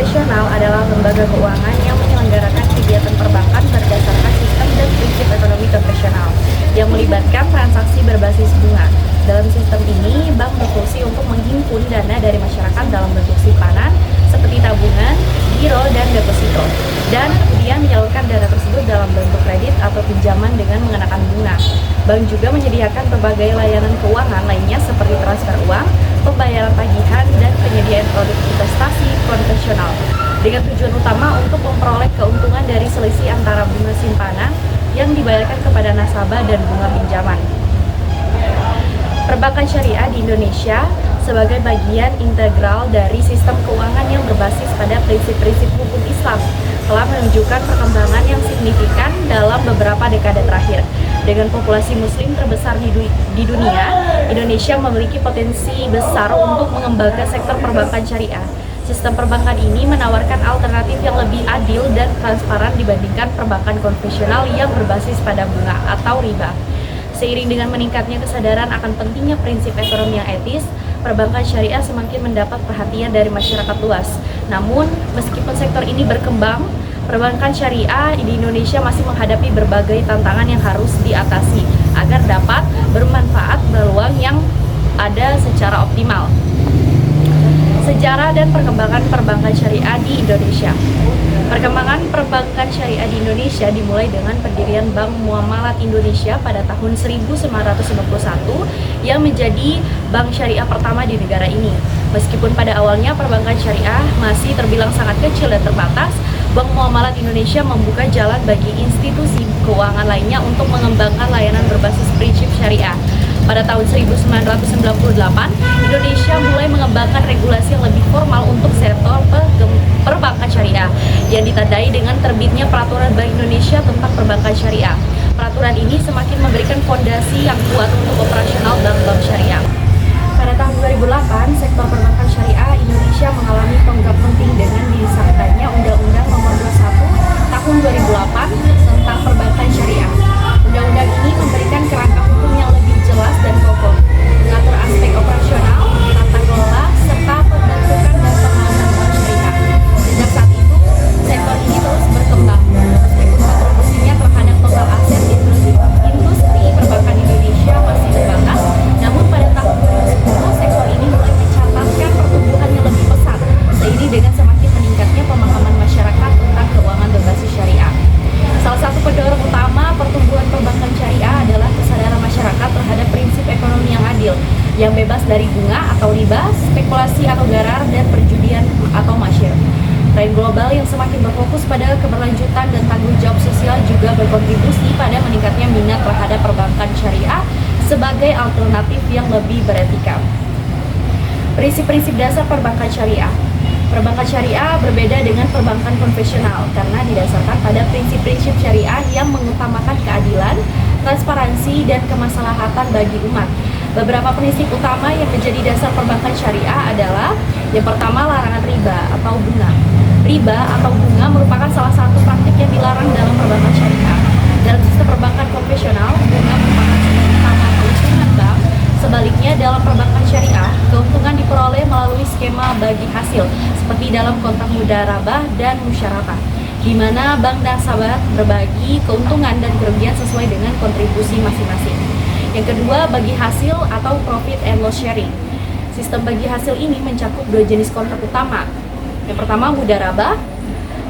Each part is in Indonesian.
profesional adalah lembaga keuangan yang menyelenggarakan kegiatan perbankan berdasarkan sistem dan prinsip ekonomi konvensional yang melibatkan transaksi berbasis bunga. Dalam sistem ini, bank berfungsi untuk menghimpun dana dari masyarakat dalam bentuk simpanan seperti tabungan, giro, dan deposito, dan kemudian menyalurkan dana tersebut dalam bentuk kredit atau pinjaman dengan mengenakan bunga. Bank juga menyediakan berbagai layanan keuangan lainnya seperti transfer uang, pembayaran tagihan, dan penyediaan produk investasi konvensional dengan tujuan utama untuk memperoleh keuntungan dari selisih antara bunga simpanan yang dibayarkan kepada nasabah dan bunga pinjaman. Perbankan syariah di Indonesia sebagai bagian integral dari sistem keuangan yang berbasis pada prinsip-prinsip hukum Islam telah menunjukkan perkembangan yang signifikan dalam beberapa dekade terakhir. Dengan populasi muslim terbesar di dunia, Indonesia memiliki potensi besar untuk mengembangkan sektor perbankan syariah. Sistem perbankan ini menawarkan alternatif yang lebih adil dan transparan dibandingkan perbankan konvensional yang berbasis pada bunga atau riba. Seiring dengan meningkatnya kesadaran akan pentingnya prinsip ekonomi yang etis, perbankan syariah semakin mendapat perhatian dari masyarakat luas. Namun, meskipun sektor ini berkembang, perbankan syariah di Indonesia masih menghadapi berbagai tantangan yang harus diatasi agar dapat bermanfaat peluang yang ada secara optimal. Sejarah dan perkembangan perbankan syariah di Indonesia. Perkembangan perbankan syariah di Indonesia dimulai dengan pendirian Bank Muamalat Indonesia pada tahun 1991 yang menjadi bank syariah pertama di negara ini. Meskipun pada awalnya perbankan syariah masih terbilang sangat kecil dan terbatas, Bank Muamalat Indonesia membuka jalan bagi institusi keuangan lainnya untuk mengembangkan layanan berbasis prinsip syariah. Pada tahun 1998, Indonesia mulai mengembangkan regulasi yang lebih formal untuk sektor perbankan syariah yang ditandai dengan terbitnya Peraturan Bank Indonesia tentang Perbankan Syariah. Peraturan ini semakin memberikan fondasi yang kuat untuk operasional bank-bank syariah. Pada tahun 2008, sektor perbankan syariah Indonesia mengalami tonggak penting dengan disahkannya Undang-Undang Nomor 21 Tahun 2008 tentang Perbankan Syariah. Undang-undang ini memberikan kerangka hukum yang lebih jelas dan kokoh, mengatur aspek operasional, tata kelola, serta pembentukan dan pengawasan bank syariah. Sejak saat itu, sektor ini terus berkembang, meskipun kontribusinya terhadap total aset industri perbankan Indonesia masih terbatas. Namun pada tahun 2010, sektor ini mulai mencatatkan pertumbuhan yang lebih pesat, seiring dengan semakin meningkatnya pemahaman masyarakat tentang keuangan berbasis syariah. Salah satu pendorong utama pertumbuhan perbankan syariah adalah kesadaran masyarakat terhadap prinsip ekonomi yang adil, yang bebas dari bunga atau riba, spekulasi atau garar, dan perjudian atau masyir. Tren global yang semakin berfokus pada keberlanjutan dan tanggung jawab sosial juga berkontribusi pada meningkatnya minat terhadap perbankan syariah sebagai alternatif yang lebih beretika. Prinsip-prinsip dasar perbankan syariah. Perbankan syariah berbeda dengan perbankan konvensional karena didasarkan pada prinsip-prinsip syariah yang mengutamakan keadilan, transparansi, dan kemaslahatan bagi umat. Beberapa prinsip utama yang menjadi dasar perbankan syariah adalah yang pertama, larangan riba atau bunga. Riba atau bunga merupakan salah satu praktik yang dilarang dalam perbankan syariah. Dalam sistem perbankan konvensional, bunga merupakan sumber utama keuntungan bank. Sebaliknya, dalam perbankan syariah, keuntungan diperoleh melalui skema bagi hasil, seperti dalam kontrak mudharabah dan musyarakah, di mana bank dan nasabah berbagi keuntungan dan kerugian sesuai dengan kontribusi masing-masing. Yang kedua, bagi hasil atau profit and loss sharing. Sistem bagi hasil ini mencakup dua jenis kontrak utama. Yang pertama, mudharabah.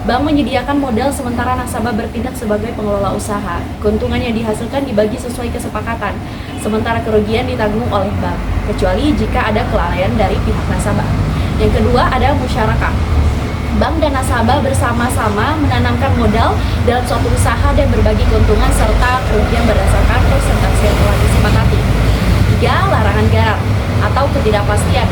Bank menyediakan modal sementara nasabah bertindak sebagai pengelola usaha. Keuntungan yang dihasilkan dibagi sesuai kesepakatan, sementara kerugian ditanggung oleh bank, kecuali jika ada kelalaian dari pihak nasabah. Yang kedua, ada musyarakah. Bank dan nasabah bersama-sama menanamkan modal dalam suatu usaha dan berbagi keuntungan serta kerugian berdasarkan persentase yang telah disepakati. Tiga, larangan garar atau ketidakpastian.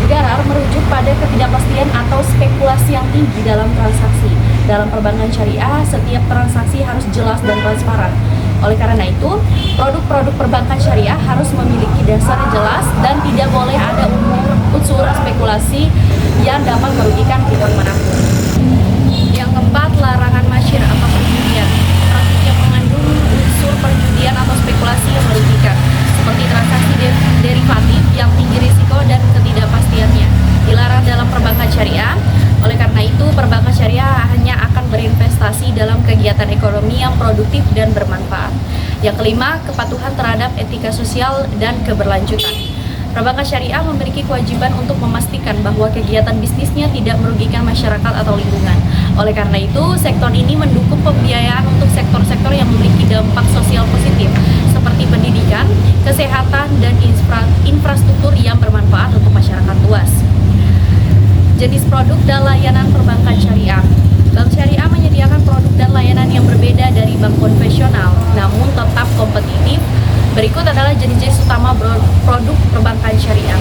Garar merujuk pada ketidakpastian atau spekulasi yang tinggi dalam transaksi. Dalam perbankan syariah, setiap transaksi harus jelas dan transparan. Oleh karena itu, produk-produk perbankan syariah harus memiliki dasar jelas dan tidak boleh ada unsur spekulasi yang dapat merugikan pihak manapun. Yang keempat, larangan masyir atau perjudian. Praktik yang mengandung unsur perjudian atau spekulasi yang merugikan, seperti transaksi derivatif yang tinggi risiko dan ketidakpastiannya, dilarang dalam perbankan syariah. Oleh karena itu, produktif dan bermanfaat. Yang kelima, kepatuhan terhadap etika sosial dan keberlanjutan. Perbankan syariah memiliki kewajiban untuk memastikan bahwa kegiatan bisnisnya tidak merugikan masyarakat atau lingkungan. Oleh karena itu, sektor ini mendukung pembiayaan untuk sektor-sektor yang memiliki dampak sosial positif, seperti pendidikan, kesehatan, dan infrastruktur yang bermanfaat untuk masyarakat luas. Jenis produk dan layanan perbankan syariah. Bank syariah menyediakan produk dan layanan yang berbeda dari bank konvensional, namun tetap kompetitif. Berikut adalah jenis-jenis utama produk perbankan syariah.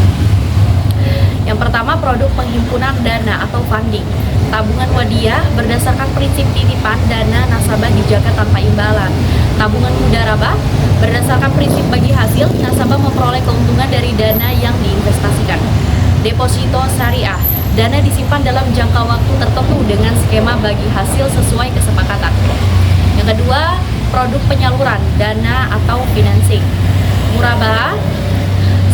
Yang pertama, produk penghimpunan dana atau funding. Tabungan wadiah berdasarkan prinsip titipan dana nasabah dijaga tanpa imbalan. Tabungan mudharabah berdasarkan prinsip bagi hasil, nasabah memperoleh keuntungan dari dana yang diinvestasikan. Deposito syariah, dana disimpan dalam jangka waktu tertentu dengan skema bagi hasil sesuai kesepakatan. Yang kedua, produk penyaluran dana atau financing. Murabah,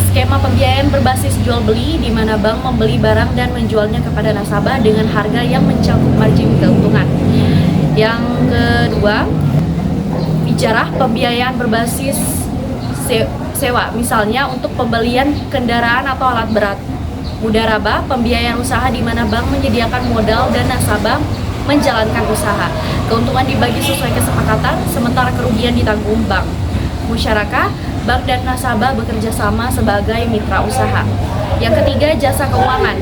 skema pembiayaan berbasis jual beli di mana bank membeli barang dan menjualnya kepada nasabah dengan harga yang mencakup margin keuntungan. Yang kedua, ijarah, pembiayaan berbasis sewa, misalnya untuk pembelian kendaraan atau alat berat. Mudharabah, pembiayaan usaha di mana bank menyediakan modal dan nasabah menjalankan usaha. Keuntungan dibagi sesuai kesepakatan, sementara kerugian ditanggung bank. Musyarakah, bank dan nasabah bekerja sama sebagai mitra usaha. Yang ketiga, jasa keuangan,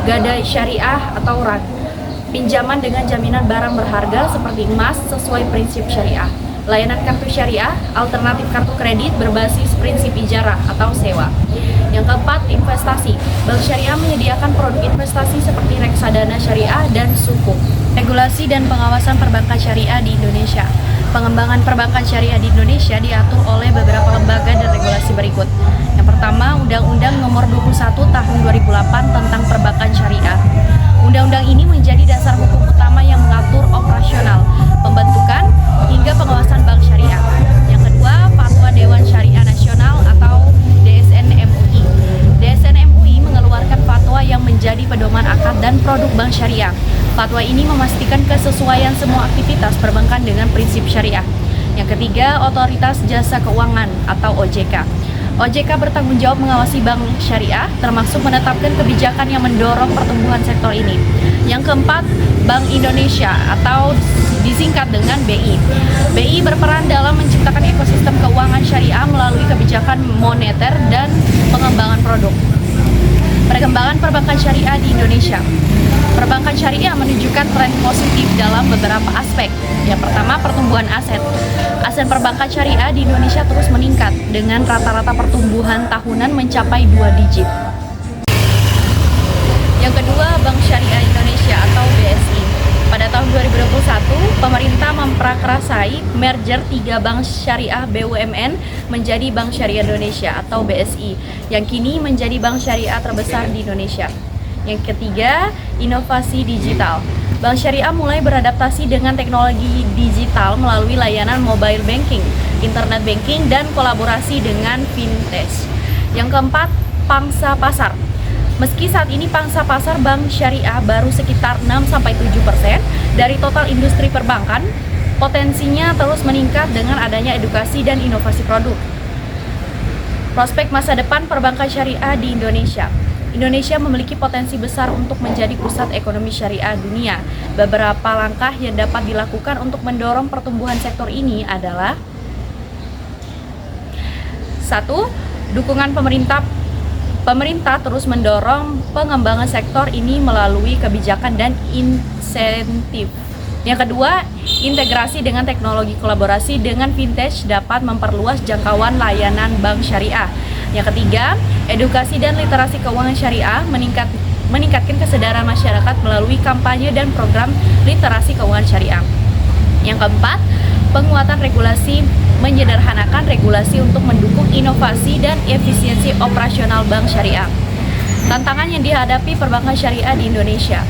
gadai syariah atau RAN. Pinjaman dengan jaminan barang berharga seperti emas sesuai prinsip syariah. Layanan kartu syariah, alternatif kartu kredit berbasis prinsip ijarah atau sewa. Yang keempat, investasi. Bank syariah menyediakan produk investasi seperti reksadana syariah dan sukuk. Regulasi dan pengawasan perbankan syariah di Indonesia. Pengembangan perbankan syariah di Indonesia diatur oleh beberapa lembaga dan regulasi berikut. Yang pertama, Undang-Undang Nomor 21 Tahun 2008 tentang Perbankan Syariah. Undang-undang ini menjadi dasar hukum utama yang mengatur operasional, pembentukan, hingga pengawasan bank syariah. Yang kedua, Fatwa Dewan Syariah Nasional atau DSN MUI. DSN MUI mengeluarkan fatwa yang menjadi pedoman akad dan produk bank syariah. Fatwa ini memastikan kesesuaian semua aktivitas perbankan dengan prinsip syariah. Yang ketiga, Otoritas Jasa Keuangan atau OJK. OJK bertanggung jawab mengawasi bank syariah, termasuk menetapkan kebijakan yang mendorong pertumbuhan sektor ini. Yang keempat, Bank Indonesia atau disingkat dengan BI. BI berperan dalam menciptakan ekosistem keuangan syariah melalui kebijakan moneter dan pengembangan produk. Perkembangan perbankan syariah di Indonesia. Perbankan syariah menunjukkan tren positif dalam beberapa aspek. Yang pertama, pertumbuhan aset. Aset perbankan syariah di Indonesia terus meningkat dengan rata-rata pertumbuhan tahunan mencapai 2 digit. Yang kedua, Bank Syariah Indonesia atau BSI. Pada tahun 2021, pemerintah memprakarsai merger 3 bank syariah BUMN menjadi Bank Syariah Indonesia atau BSI, yang kini menjadi bank syariah terbesar di Indonesia. Yang ketiga, inovasi digital. Bank syariah mulai beradaptasi dengan teknologi digital melalui layanan mobile banking, internet banking, dan kolaborasi dengan fintech. Yang keempat, pangsa pasar. Meski saat ini pangsa pasar bank syariah baru sekitar 6-7% dari total industri perbankan, potensinya terus meningkat dengan adanya edukasi dan inovasi produk. Prospek masa depan perbankan syariah di Indonesia. Indonesia memiliki potensi besar untuk menjadi pusat ekonomi syariah dunia. Beberapa langkah yang dapat dilakukan untuk mendorong pertumbuhan sektor ini adalah: 1. Dukungan pemerintah. Pemerintah terus mendorong pengembangan sektor ini melalui kebijakan dan insentif. Yang kedua, integrasi dengan teknologi kolaborasi dengan fintech dapat memperluas jangkauan layanan bank syariah. Yang ketiga, edukasi dan literasi keuangan syariah meningkatkan kesadaran masyarakat melalui kampanye dan program literasi keuangan syariah. Yang keempat, penguatan regulasi, menyederhanakan regulasi untuk mendukung inovasi dan efisiensi operasional bank syariah. Tantangan yang dihadapi perbankan syariah di Indonesia.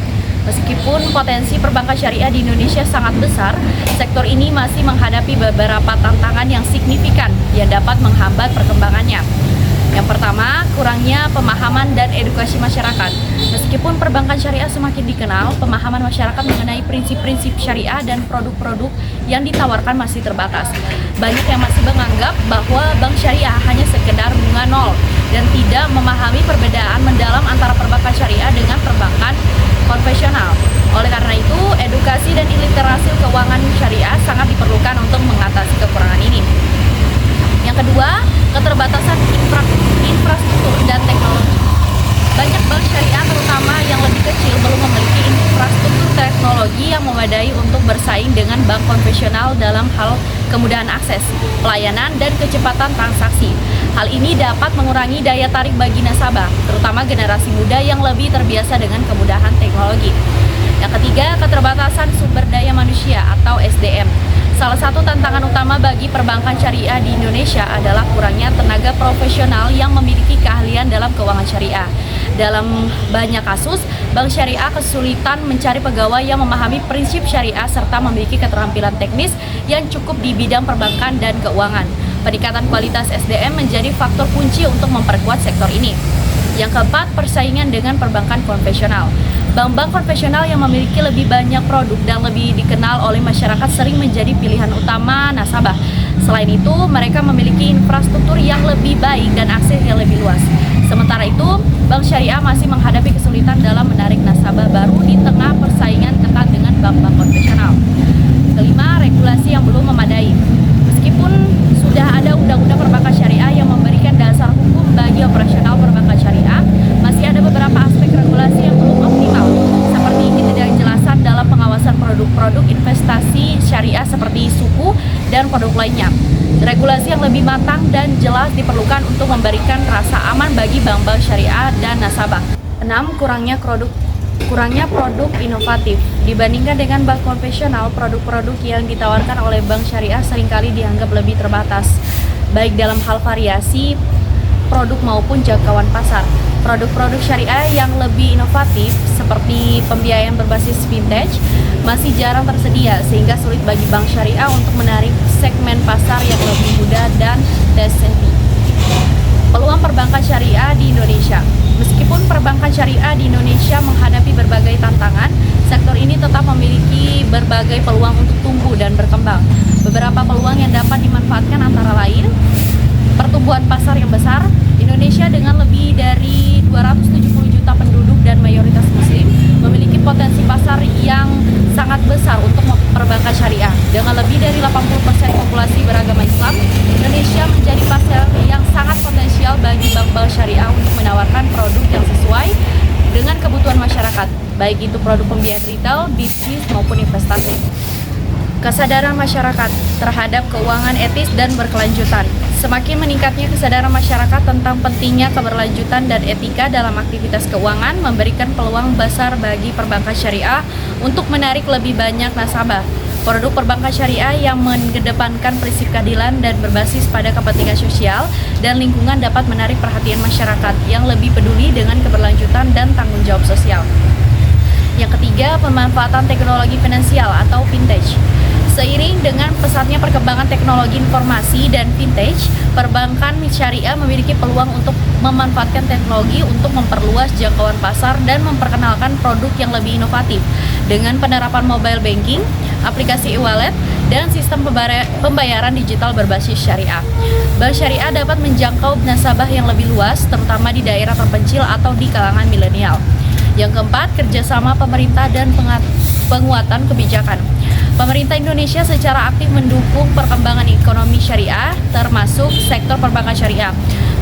Meskipun potensi perbankan syariah di Indonesia sangat besar, sektor ini masih menghadapi beberapa tantangan yang signifikan yang dapat menghambat perkembangannya. Yang pertama, kurangnya pemahaman dan edukasi masyarakat. Meskipun perbankan syariah semakin dikenal, pemahaman masyarakat mengenai prinsip-prinsip syariah dan produk-produk yang ditawarkan masih terbatas. Banyak yang masih menganggap bahwa bank syariah hanya sekedar bunga nol dan tidak memahami perbedaan mendalam antara perbankan syariah dengan perbankan konvensional. Oleh karena itu, edukasi dan literasi keuangan syariah sangat diperlukan untuk mengatasi kekurangan ini. Yang kedua, keterbatasan infrastruktur dan teknologi. Banyak bank syariah terutama yang lebih kecil belum memiliki infrastruktur teknologi yang memadai untuk bersaing dengan bank konvensional dalam hal kemudahan akses, pelayanan, dan kecepatan transaksi. Hal ini dapat mengurangi daya tarik bagi nasabah, terutama generasi muda yang lebih terbiasa dengan kemudahan teknologi. Yang ketiga, keterbatasan sumber daya manusia atau SDM. Salah satu tantangan utama bagi perbankan syariah di Indonesia adalah kurangnya tenaga profesional yang memiliki keahlian dalam keuangan syariah. Dalam banyak kasus, bank syariah kesulitan mencari pegawai yang memahami prinsip syariah serta memiliki keterampilan teknis yang cukup di bidang perbankan dan keuangan. Peningkatan kualitas SDM menjadi faktor kunci untuk memperkuat sektor ini. Yang keempat, persaingan dengan perbankan konvensional. Bank-bank konvensional yang memiliki lebih banyak produk dan lebih dikenal oleh masyarakat sering menjadi pilihan utama nasabah. Selain itu, mereka memiliki infrastruktur yang lebih baik dan akses yang lebih luas. Sementara itu, bank syariah masih menghadapi kesulitan dalam menarik nasabah baru di tengah persaingan ketat dengan bank-bank konvensional. Kelima, regulasi yang belum memadai. Meskipun sudah ada undang-undang perbankan syariah yang memberikan dasar hukum bagi operasional perbankan syariah, masih ada beberapa aspek regulasi yang belum optimal, seperti ketidakjelasan dalam pengawasan produk-produk investasi syariah seperti suku dan produk lainnya. Regulasi yang lebih matang dan jelas diperlukan untuk memberikan rasa aman bagi bank-bank syariah dan nasabah. 6. Kurangnya produk inovatif. Dibandingkan dengan bank konvensional, produk-produk yang ditawarkan oleh bank syariah seringkali dianggap lebih terbatas, baik dalam hal variasi produk maupun jangkauan pasar. Produk-produk syariah yang lebih inovatif seperti pembiayaan berbasis vintage masih jarang tersedia sehingga sulit bagi bank syariah untuk menarik segmen pasar yang lebih mudah dan savvy. Peluang perbankan syariah di Indonesia. Meskipun perbankan syariah di Indonesia menghadapi berbagai tantangan, sektor ini tetap memiliki berbagai peluang untuk tumbuh dan berkembang. Beberapa peluang yang dapat dimanfaatkan antara lain: pertumbuhan pasar yang besar. Indonesia dengan lebih dari 270 juta penduduk dan mayoritas muslim memiliki potensi pasar yang sangat besar untuk perbankan syariah. Dengan lebih dari 80% populasi beragama Islam, Indonesia menjadi pasar yang sangat potensial bagi bank-bank syariah untuk menawarkan produk yang sesuai dengan kebutuhan masyarakat, baik itu produk pembiayaan retail, bisnis maupun investasi. Kesadaran masyarakat terhadap keuangan etis dan berkelanjutan. Semakin meningkatnya kesadaran masyarakat tentang pentingnya keberlanjutan dan etika dalam aktivitas keuangan memberikan peluang besar bagi perbankan syariah untuk menarik lebih banyak nasabah. Produk perbankan syariah yang mengedepankan prinsip keadilan dan berbasis pada kepentingan sosial dan lingkungan dapat menarik perhatian masyarakat yang lebih peduli dengan keberlanjutan dan tanggung jawab sosial. Yang ketiga, pemanfaatan teknologi finansial atau vintage. Seiring dengan pesatnya perkembangan teknologi informasi dan vintage, perbankan syariah memiliki peluang untuk memanfaatkan teknologi untuk memperluas jangkauan pasar dan memperkenalkan produk yang lebih inovatif. Dengan penerapan mobile banking, aplikasi e-wallet, dan sistem pembayaran digital berbasis syariah, bank syariah dapat menjangkau nasabah yang lebih luas, terutama di daerah terpencil atau di kalangan milenial. Yang keempat, kerjasama pemerintah dan penguatan kebijakan. Pemerintah Indonesia secara aktif mendukung perkembangan ekonomi syariah, termasuk sektor perbankan syariah.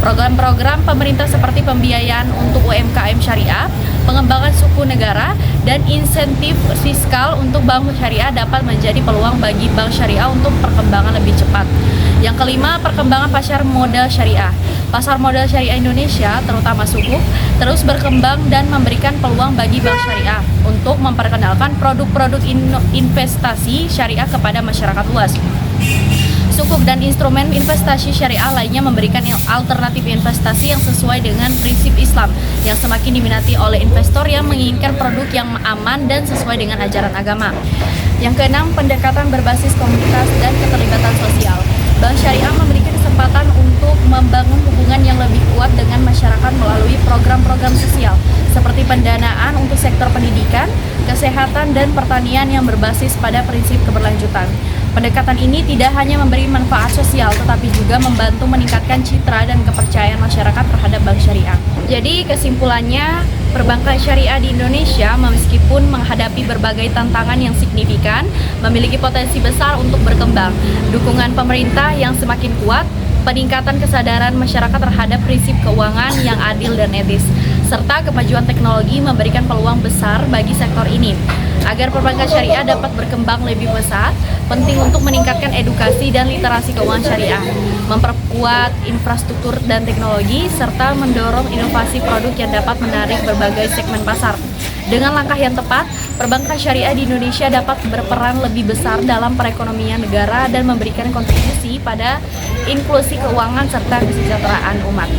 Program-program pemerintah seperti pembiayaan untuk UMKM syariah, pengembangan suku negara, dan insentif fiskal untuk bank syariah dapat menjadi peluang bagi bank syariah untuk perkembangan lebih cepat. Yang kelima, perkembangan pasar modal syariah. Pasar modal syariah Indonesia, terutama sukuk, terus berkembang dan memberikan peluang bagi bank syariah untuk memperkenalkan produk-produk investasi syariah kepada masyarakat luas. Sukuk dan instrumen investasi syariah lainnya memberikan alternatif investasi yang sesuai dengan prinsip Islam yang semakin diminati oleh investor yang menginginkan produk yang aman dan sesuai dengan ajaran agama. Yang keenam, pendekatan berbasis komunitas dan keterlibatan sosial. Bank syariah memiliki kesempatan kesempatan untuk membangun hubungan yang lebih kuat dengan masyarakat melalui program-program sosial seperti pendanaan untuk sektor pendidikan, kesehatan, dan pertanian yang berbasis pada prinsip keberlanjutan. Pendekatan ini tidak hanya memberi manfaat sosial, tetapi juga membantu meningkatkan citra dan kepercayaan masyarakat terhadap bank syariah. Jadi kesimpulannya, perbankan syariah di Indonesia meskipun menghadapi berbagai tantangan yang signifikan, memiliki potensi besar untuk berkembang. Dukungan pemerintah yang semakin kuat, peningkatan kesadaran masyarakat terhadap prinsip keuangan yang adil dan etis, serta kemajuan teknologi memberikan peluang besar bagi sektor ini. Agar perbankan syariah dapat berkembang lebih pesat, penting untuk meningkatkan edukasi dan literasi keuangan syariah, memperkuat infrastruktur dan teknologi, serta mendorong inovasi produk yang dapat menarik berbagai segmen pasar. Dengan langkah yang tepat, perbankan syariah di Indonesia dapat berperan lebih besar dalam perekonomian negara dan memberikan kontribusi pada inklusi keuangan serta kesejahteraan umat.